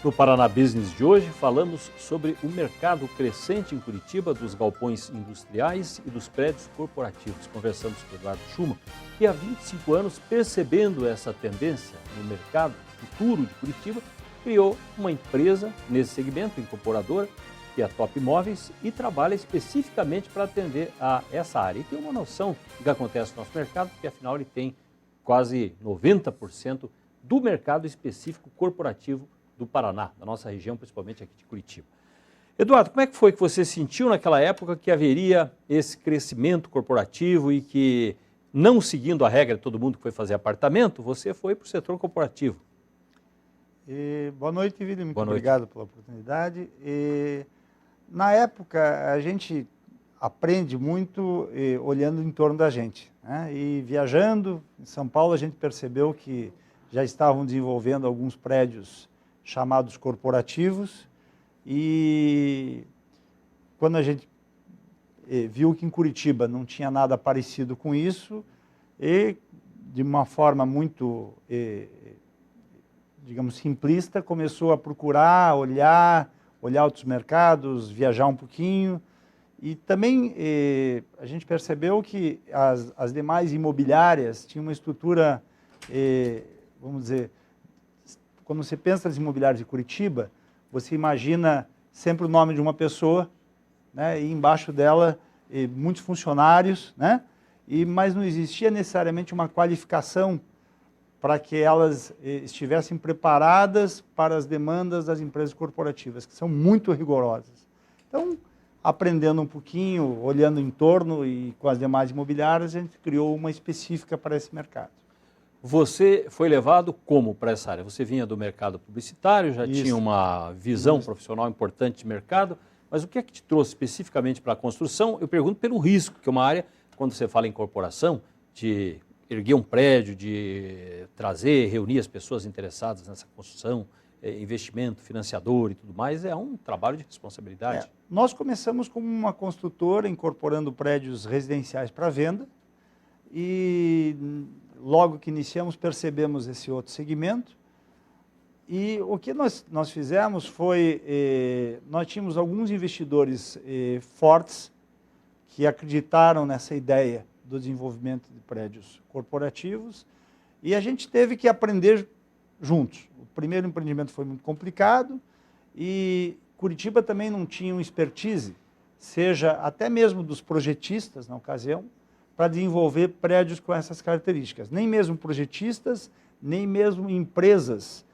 No Paraná Business de hoje, falamos sobre o mercado crescente em Curitiba dos galpões industriais e dos prédios corporativos. Conversamos com o Eduardo Schumann, que há 25 anos, percebendo essa tendência no mercado futuro de Curitiba, criou uma empresa nesse segmento, incorporadora, que é a Top Imóveis, e trabalha especificamente para atender a essa área. E tem uma noção do que acontece no nosso mercado, porque afinal ele tem quase 90% do mercado específico corporativo do Paraná, da nossa região, principalmente aqui de Curitiba. Eduardo, como é que foi que você sentiu naquela época que haveria esse crescimento corporativo e que, não seguindo a regra de todo mundo que foi fazer apartamento, você foi para o setor corporativo? Boa noite, Vili, muito obrigado pela oportunidade. Na época, a gente aprende muito olhando em torno da gente, né? E viajando em São Paulo, a gente percebeu que já estavam desenvolvendo alguns prédios chamados corporativos, e quando a gente viu que em Curitiba não tinha nada parecido com isso, e de uma forma muito, digamos, simplista, começou a procurar, olhar outros mercados, viajar um pouquinho, e também a gente percebeu que as demais imobiliárias tinham uma estrutura, vamos dizer, quando você pensa nas imobiliárias de Curitiba, você imagina sempre o nome de uma pessoa, né, e embaixo dela muitos funcionários, né, mas não existia necessariamente uma qualificação para que elas estivessem preparadas para as demandas das empresas corporativas, que são muito rigorosas. Então, aprendendo um pouquinho, olhando em torno e com as demais imobiliárias, a gente criou uma específica para esse mercado. Você foi levado como para essa área? Você vinha do mercado publicitário, já tinha uma visão profissional importante de mercado, mas o que é que te trouxe especificamente para a construção? Eu pergunto pelo risco, que é uma área, quando você fala em corporação, de erguer um prédio, de trazer, reunir as pessoas interessadas nessa construção, investimento, financiador e tudo mais, é um trabalho de responsabilidade. Nós começamos como uma construtora, incorporando prédios residenciais para venda, e logo que iniciamos percebemos esse outro segmento, e o que nós fizemos foi, nós tínhamos alguns investidores fortes que acreditaram nessa ideia do desenvolvimento de prédios corporativos, e a gente teve que aprender juntos. O primeiro empreendimento foi muito complicado, e Curitiba também não tinha uma expertise, seja até mesmo dos projetistas na ocasião, para desenvolver prédios com essas características. Nem mesmo projetistas, nem mesmo empresas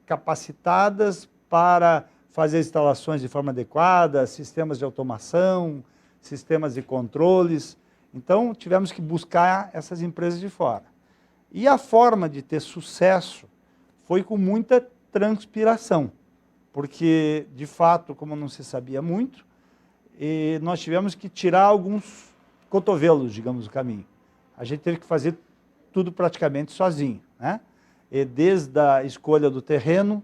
capacitadas para fazer instalações de forma adequada, sistemas de automação, sistemas de controles. Então, tivemos que buscar essas empresas de fora. E a forma de ter sucesso foi com muita transpiração, porque, de fato, como não se sabia muito, nós tivemos que tirar alguns cotovelos, digamos, do caminho. A gente teve que fazer tudo praticamente sozinho, né? E desde a escolha do terreno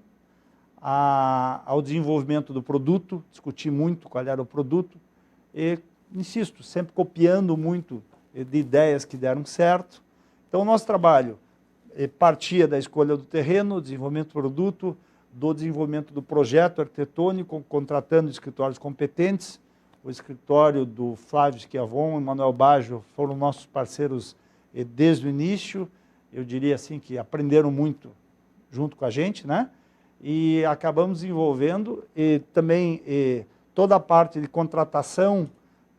ao desenvolvimento do produto, discutir muito qual era o produto, e, insisto, sempre copiando muito de ideias que deram certo. Então, o nosso trabalho partia da escolha do terreno, desenvolvimento do produto, do desenvolvimento do projeto arquitetônico, contratando escritórios competentes. O escritório do Flávio Schiavon e Manuel Baggio foram nossos parceiros desde o início. Eu diria assim que aprenderam muito junto com a gente, né? E acabamos desenvolvendo também toda a parte de contratação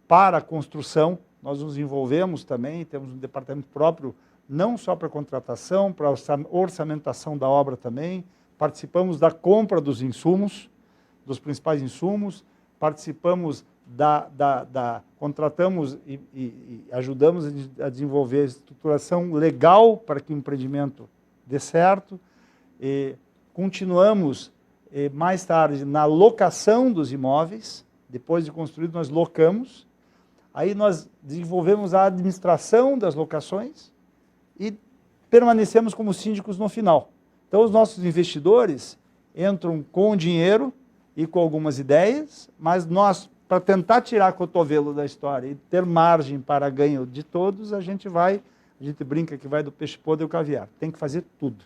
para a construção. Nós nos envolvemos também, temos um departamento próprio, não só para contratação, para orçamentação da obra também. Participamos da compra dos insumos, dos principais insumos, participamos contratamos e ajudamos a desenvolver a estruturação legal para que o empreendimento dê certo. Continuamos mais tarde na locação dos imóveis, depois de construído nós locamos, aí nós desenvolvemos a administração das locações e permanecemos como síndicos no final. Então os nossos investidores entram com dinheiro e com algumas ideias, mas nós, para tentar tirar cotovelo da história e ter margem para ganho de todos, a gente brinca que vai do peixe podre ao caviar. Tem que fazer tudo.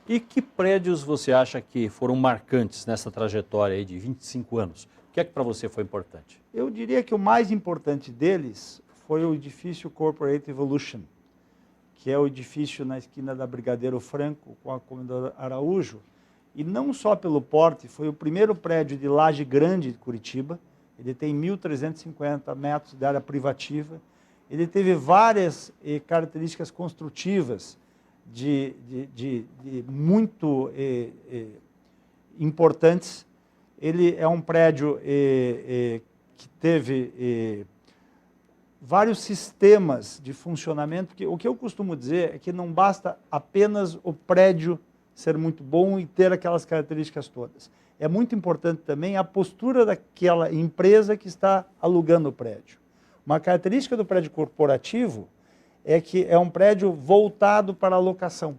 E que prédios você acha que foram marcantes nessa trajetória aí de 25 anos? O que é que para você foi importante? Eu diria que o mais importante deles foi o edifício Corporate Evolution, que é o edifício na esquina da Brigadeiro Franco com a Comendador Araújo, e não só pelo porte, foi o primeiro prédio de laje grande de Curitiba, ele tem 1.350 metros de área privativa, ele teve várias características construtivas de muito importantes. Ele é um prédio que teve vários sistemas de funcionamento, porque o que eu costumo dizer é que não basta apenas o prédio ser muito bom e ter aquelas características todas. É muito importante também a postura daquela empresa que está alugando o prédio. Uma característica do prédio corporativo é que é um prédio voltado para a locação.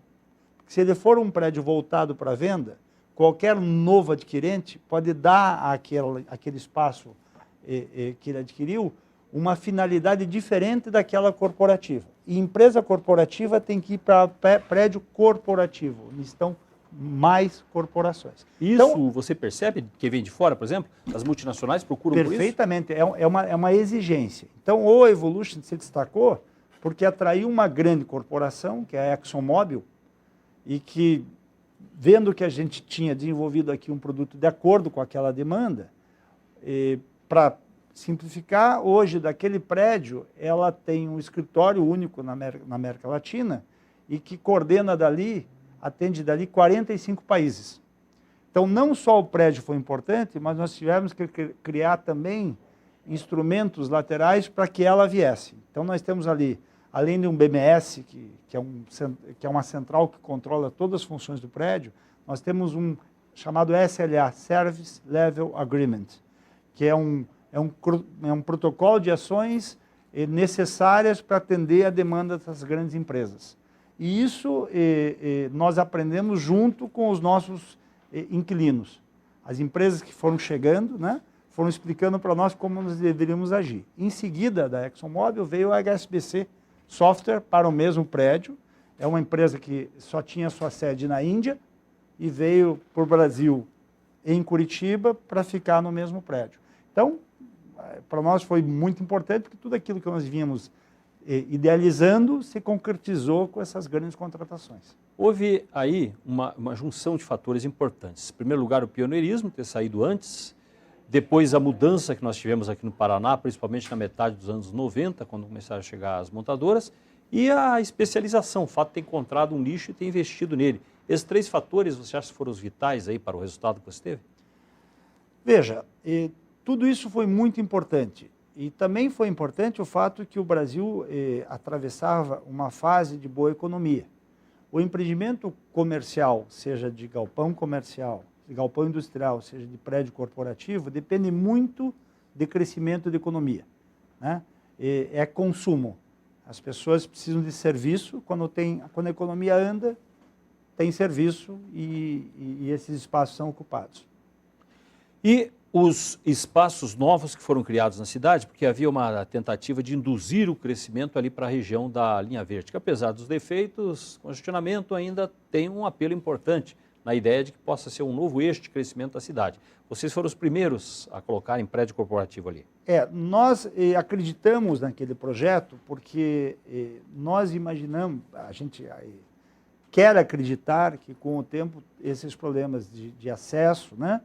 Se ele for um prédio voltado para a venda, qualquer novo adquirente pode dar àquele espaço que ele adquiriu uma finalidade diferente daquela corporativa. E empresa corporativa tem que ir para prédio corporativo, estão mais corporações. Isso então, você percebe que vem de fora, por exemplo? As multinacionais procuram por isso? Perfeitamente, é uma exigência. Então o Evolution se destacou porque atraiu uma grande corporação, que é a ExxonMobil, e que, vendo que a gente tinha desenvolvido aqui um produto de acordo com aquela demanda, para simplificar, hoje daquele prédio, ela tem um escritório único na América Latina e que coordena dali, atende dali 45 países. Então, não só o prédio foi importante, mas nós tivemos que criar também instrumentos laterais para que ela viesse. Então, nós temos ali, além de um BMS, que é uma central que controla todas as funções do prédio, nós temos um chamado SLA, Service Level Agreement, que é um protocolo de ações necessárias para atender a demanda das grandes empresas. E isso nós aprendemos junto com os nossos inquilinos. As empresas que foram chegando, né, foram explicando para nós como nós deveríamos agir. Em seguida, da ExxonMobil, veio a HSBC Software para o mesmo prédio. É uma empresa que só tinha sua sede na Índia e veio para o Brasil, em Curitiba, para ficar no mesmo prédio. Então, para nós foi muito importante, porque tudo aquilo que nós vínhamos idealizando se concretizou com essas grandes contratações. Houve aí uma junção de fatores importantes. Em primeiro lugar, o pioneirismo, ter saído antes, depois a mudança que nós tivemos aqui no Paraná, principalmente na metade dos anos 90, quando começaram a chegar as montadoras, e a especialização, o fato de ter encontrado um nicho e ter investido nele. Esses três fatores, você acha que foram os vitais aí para o resultado que você teve? Veja, tudo isso foi muito importante. E também foi importante o fato que o Brasil atravessava uma fase de boa economia. O empreendimento comercial, seja de galpão comercial, de galpão industrial, seja de prédio corporativo, depende muito de crescimento da economia, né? É consumo. As pessoas precisam de serviço, quando a economia anda, tem serviço e esses espaços são ocupados. E os espaços novos que foram criados na cidade, porque havia uma tentativa de induzir o crescimento ali para a região da linha verde, que apesar dos defeitos, congestionamento ainda tem um apelo importante na ideia de que possa ser um novo eixo de crescimento da cidade. Vocês foram os primeiros a colocar em prédio corporativo ali. Nós acreditamos naquele projeto porque nós imaginamos, a gente quer acreditar que com o tempo esses problemas de acesso, né,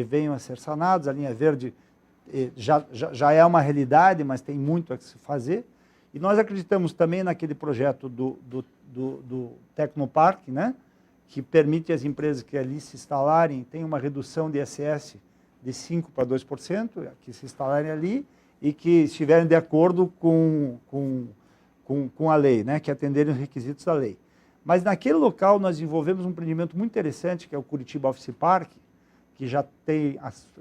venham a ser sanados. A linha verde já é uma realidade, mas tem muito a se fazer. E nós acreditamos também naquele projeto do Tecnoparque, né, que permite às empresas que ali se instalarem, tem uma redução de ISS de 5% para 2%, que se instalarem ali e que estiverem de acordo com a lei, né, que atenderem os requisitos da lei. Mas naquele local nós desenvolvemos um empreendimento muito interessante, que é o Curitiba Office Park, que já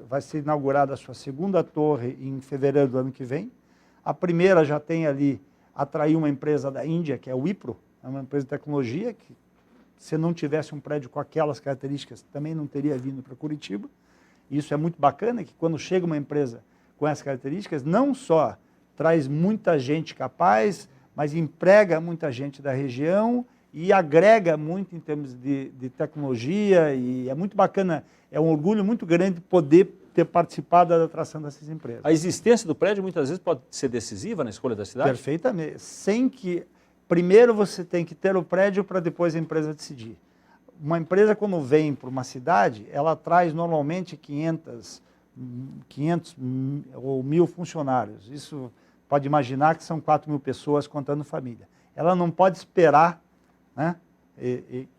vai ser inaugurada a sua segunda torre em fevereiro do ano que vem. A primeira já tem ali, atraiu uma empresa da Índia, que é o Wipro, é uma empresa de tecnologia, que se não tivesse um prédio com aquelas características, também não teria vindo para Curitiba. Isso é muito bacana, que quando chega uma empresa com essas características, não só traz muita gente capaz, mas emprega muita gente da região e agrega muito em termos de tecnologia, e é muito bacana, é um orgulho muito grande poder ter participado da atração dessas empresas. A existência do prédio muitas vezes pode ser decisiva na escolha da cidade? Perfeitamente. Sem que, primeiro você tem que ter o prédio para depois a empresa decidir. Uma empresa quando vem para uma cidade, ela traz normalmente 500 ou 1.000 funcionários. Isso pode imaginar que são 4.000 pessoas contando família. Ela não pode esperar, né,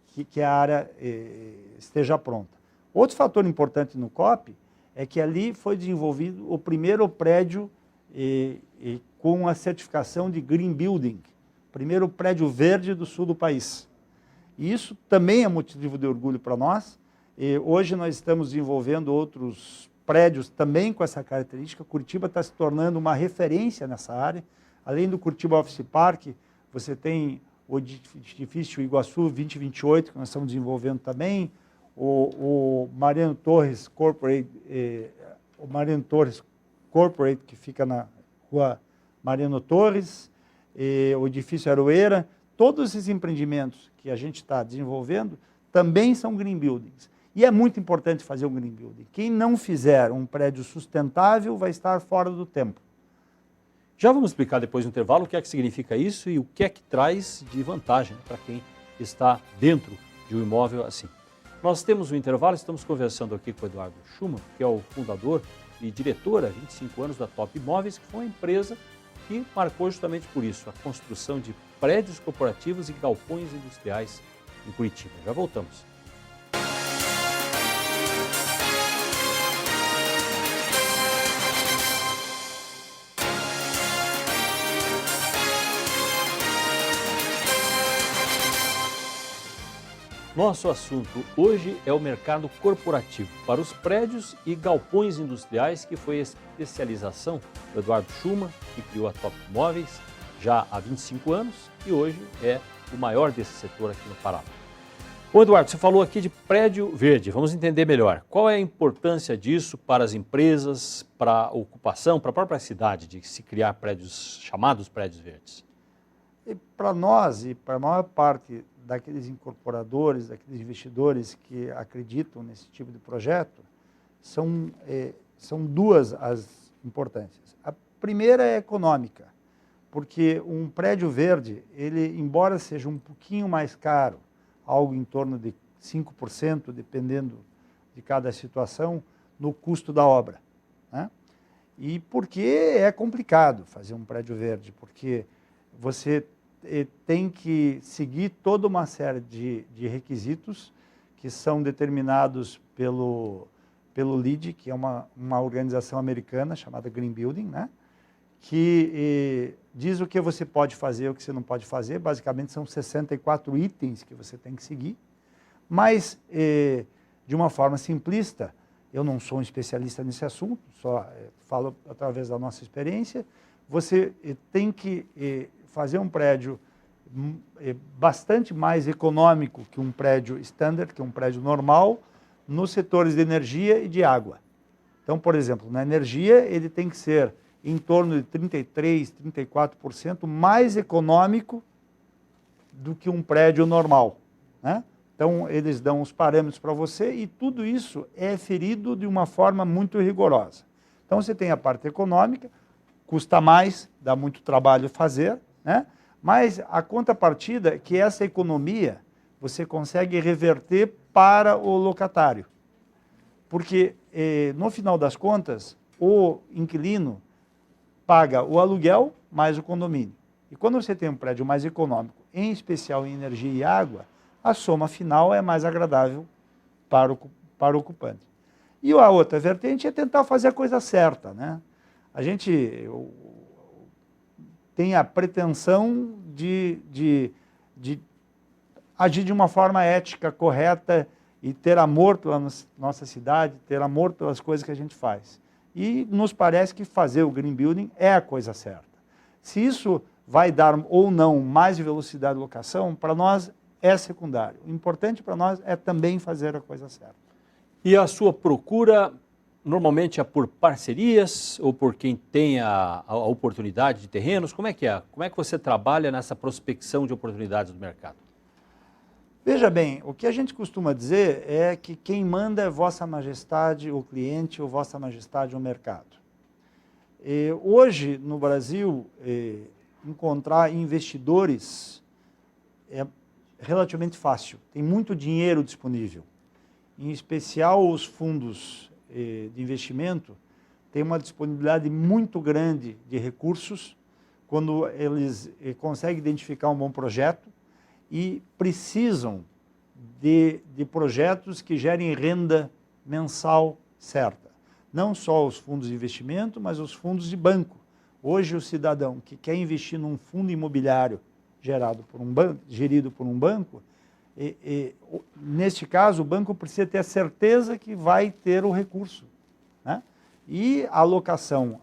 que a área esteja pronta. Outro fator importante no COP é que ali foi desenvolvido o primeiro prédio com a certificação de Green Building, primeiro prédio verde do sul do país. E isso também é motivo de orgulho para nós. Hoje nós estamos desenvolvendo outros prédios também com essa característica. Curitiba está se tornando uma referência nessa área. Além do Curitiba Office Park, você tem o edifício Iguaçu 2028, que nós estamos desenvolvendo também, o Mariano Torres Corporate, que fica na rua Mariano Torres, o edifício Aroeira. Todos esses empreendimentos que a gente está desenvolvendo também são green buildings. E é muito importante fazer um green building. Quem não fizer um prédio sustentável vai estar fora do tempo. Já vamos explicar depois do intervalo o que é que significa isso e o que é que traz de vantagem para quem está dentro de um imóvel assim. Nós temos um intervalo, estamos conversando aqui com o Eduardo Schumann, que é o fundador e diretor há 25 anos da Top Imóveis, que foi uma empresa que marcou justamente por isso, a construção de prédios corporativos e galpões industriais em Curitiba. Já voltamos. Nosso assunto hoje é o mercado corporativo para os prédios e galpões industriais, que foi a especialização do Eduardo Schumann, que criou a Top Imóveis já há 25 anos e hoje é o maior desse setor aqui no Pará. Ô Eduardo, você falou aqui de prédio verde, vamos entender melhor. Qual é a importância disso para as empresas, para a ocupação, para a própria cidade, de se criar prédios chamados prédios verdes? Para nós e para a maior parte daqueles incorporadores, daqueles investidores que acreditam nesse tipo de projeto, são duas as importâncias. A primeira é econômica, porque um prédio verde, ele, embora seja um pouquinho mais caro, algo em torno de 5%, dependendo de cada situação, no custo da obra, né? E porque é complicado fazer um prédio verde, porque você tem que seguir toda uma série de requisitos que são determinados pelo LEED, que é uma organização americana chamada Green Building, né? Que diz o que você pode fazer e o que você não pode fazer. Basicamente são 64 itens que você tem que seguir, mas de uma forma simplista, eu não sou um especialista nesse assunto, só falo através da nossa experiência, você tem que fazer um prédio bastante mais econômico que um prédio standard, que um prédio normal, nos setores de energia e de água. Então, por exemplo, na energia ele tem que ser em torno de 33%, 34% mais econômico do que um prédio normal, né? Então, eles dão os parâmetros para você e tudo isso é ferido de uma forma muito rigorosa. Então, você tem a parte econômica, custa mais, dá muito trabalho fazer, né? Mas a contrapartida é que essa economia você consegue reverter para o locatário. Porque, no final das contas, o inquilino paga o aluguel mais o condomínio. E quando você tem um prédio mais econômico, em especial em energia e água, a soma final é mais agradável para o ocupante. E a outra vertente é tentar fazer a coisa certa, né? A gente tem a pretensão de agir de uma forma ética, correta e ter amor pela nossa cidade, ter amor pelas coisas que a gente faz. E nos parece que fazer o green building é a coisa certa. Se isso vai dar ou não mais velocidade de locação, para nós é secundário. O importante para nós é também fazer a coisa certa. E a sua procura normalmente é por parcerias ou por quem tem a oportunidade de terrenos? Como é que é? Como é que você trabalha nessa prospecção de oportunidades do mercado? Veja bem, o que a gente costuma dizer é que quem manda é Vossa Majestade, o cliente, ou Vossa Majestade, o mercado. Hoje, no Brasil, encontrar investidores é relativamente fácil. Tem muito dinheiro disponível. Em especial, os fundos de investimento têm uma disponibilidade muito grande de recursos quando eles conseguem identificar um bom projeto e precisam de projetos que gerem renda mensal certa. Não só os fundos de investimento, mas os fundos de banco. Hoje, o cidadão que quer investir num fundo imobiliário gerido por um banco, neste caso, o banco precisa ter a certeza que vai ter o recurso, né? E a alocação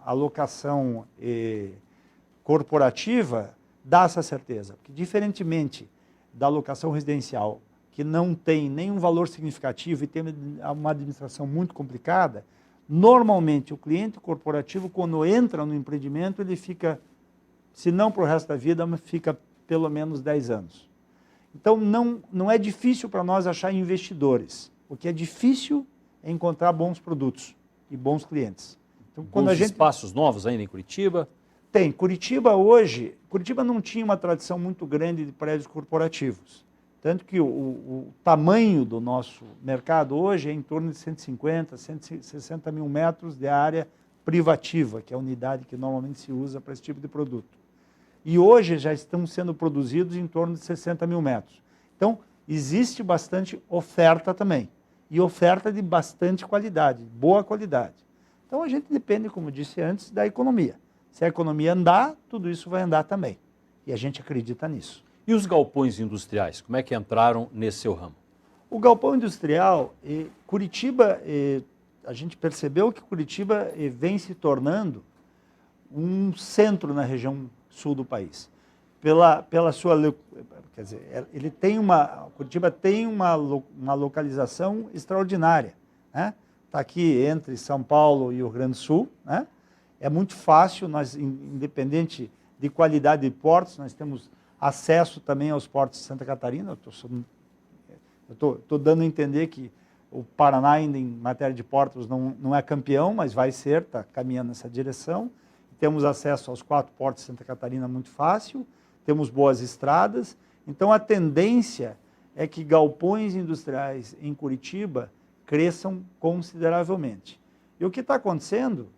corporativa dá essa certeza, porque diferentemente da alocação residencial, que não tem nenhum valor significativo e tem uma administração muito complicada, normalmente o cliente corporativo, quando entra no empreendimento, ele fica, se não para o resto da vida, mas fica pelo menos 10 anos. Então não é difícil para nós achar investidores. O que é difícil é encontrar bons produtos e bons clientes. Então, quando Bons espaços novos ainda em Curitiba? Tem. Curitiba não tinha uma tradição muito grande de prédios corporativos. Tanto que o tamanho do nosso mercado hoje é em torno de 150, 160 mil metros de área privativa, que é a unidade que normalmente se usa para esse tipo de produto. E hoje já estão sendo produzidos em torno de 60 mil metros. Então, existe bastante oferta também. E oferta de bastante qualidade, boa qualidade. Então, a gente depende, como eu disse antes, da economia. Se a economia andar, tudo isso vai andar também. E a gente acredita nisso. E os galpões industriais, como é que entraram nesse seu ramo? O galpão industrial, Curitiba, a gente percebeu que Curitiba vem se tornando um centro na região sul do país. Pela sua, quer dizer, Curitiba tem uma localização extraordinária, né? Está aqui entre São Paulo e o Rio Grande do Sul, né? É muito fácil, independente de qualidade de portos, nós temos acesso também aos portos de Santa Catarina. Eu estou dando a entender que o Paraná ainda em matéria de portos não é campeão, mas vai ser, está caminhando nessa direção. Temos acesso aos 4 portos de Santa Catarina muito fácil, temos boas estradas. Então a tendência é que galpões industriais em Curitiba cresçam consideravelmente. E o que está acontecendo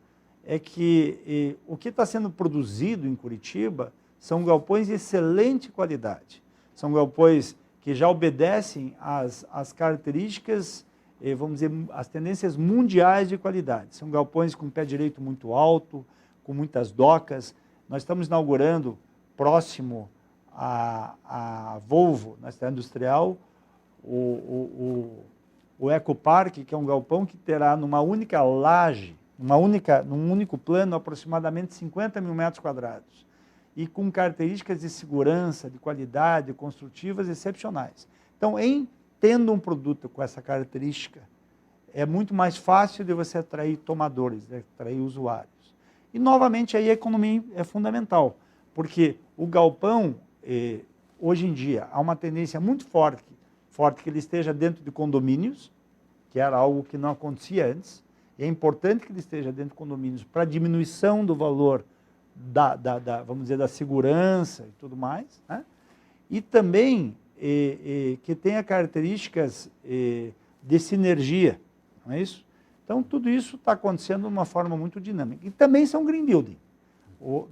é que o que está sendo produzido em Curitiba são galpões de excelente qualidade. São galpões que já obedecem às características, vamos dizer, as tendências mundiais de qualidade. São galpões com pé direito muito alto, com muitas docas. Nós estamos inaugurando, próximo à Volvo, na cidade industrial, o Ecopark, que é um galpão que terá numa única laje, num único plano, aproximadamente 50 mil metros quadrados. E com características de segurança, de qualidade, construtivas excepcionais. Então, tendo um produto com essa característica, é muito mais fácil de você atrair tomadores, de atrair usuários. E, novamente, aí a economia é fundamental, porque o galpão, hoje em dia, há uma tendência muito forte que ele esteja dentro de condomínios, que era algo que não acontecia antes. E é importante que ele esteja dentro de condomínios para diminuição do valor vamos dizer, da segurança e tudo mais, né? E também que tenha características de sinergia, não é isso? Então, tudo isso está acontecendo de uma forma muito dinâmica. E também são green building.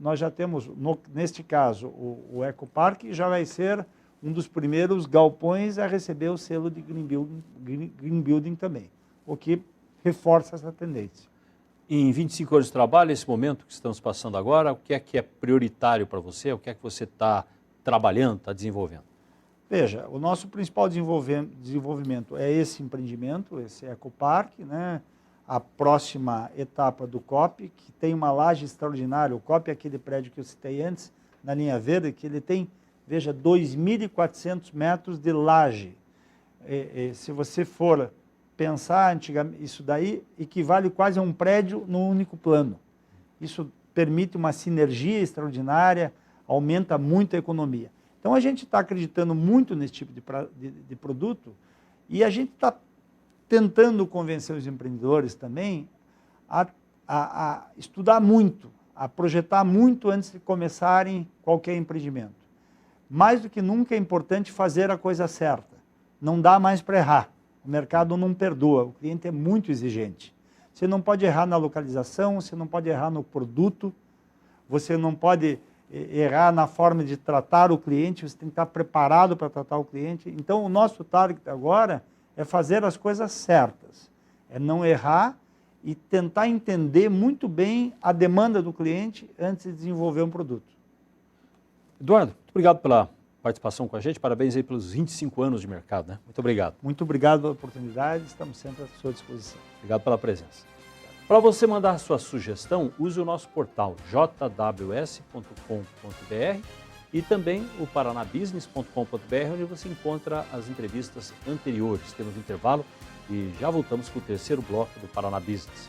Nós já temos, neste caso, o Ecopark já vai ser um dos primeiros galpões a receber o selo de green building também, o que reforça essa tendência. Em 25 anos de trabalho, nesse momento que estamos passando agora, o que é prioritário para você? O que é que você está trabalhando, está desenvolvendo? Veja, o nosso principal desenvolvimento é esse empreendimento, esse Ecopark, né? A próxima etapa do COP, que tem uma laje extraordinária. O COP é aquele prédio que eu citei antes, na linha verde, que ele tem, veja, 2.400 metros de laje. Se você for pensar antigamente, isso daí equivale quase a um prédio num único plano. Isso permite uma sinergia extraordinária, aumenta muito a economia. Então, a gente está acreditando muito nesse tipo de produto e a gente está tentando convencer os empreendedores também a estudar muito, a projetar muito antes de começarem qualquer empreendimento. Mais do que nunca é importante fazer a coisa certa. Não dá mais para errar. O mercado não perdoa, o cliente é muito exigente. Você não pode errar na localização, você não pode errar no produto, você não pode errar na forma de tratar o cliente, você tem que estar preparado para tratar o cliente. Então, o nosso target agora é fazer as coisas certas, é não errar e tentar entender muito bem a demanda do cliente antes de desenvolver um produto. Eduardo, muito obrigado pela participação com a gente, parabéns aí pelos 25 anos de mercado, né? Muito obrigado. Muito obrigado pela oportunidade, estamos sempre à sua disposição. Obrigado pela presença. Para você mandar sua sugestão, use o nosso portal jws.com.br e também o paranabusiness.com.br, onde você encontra as entrevistas anteriores. Temos um intervalo e já voltamos com o terceiro bloco do Paraná Business.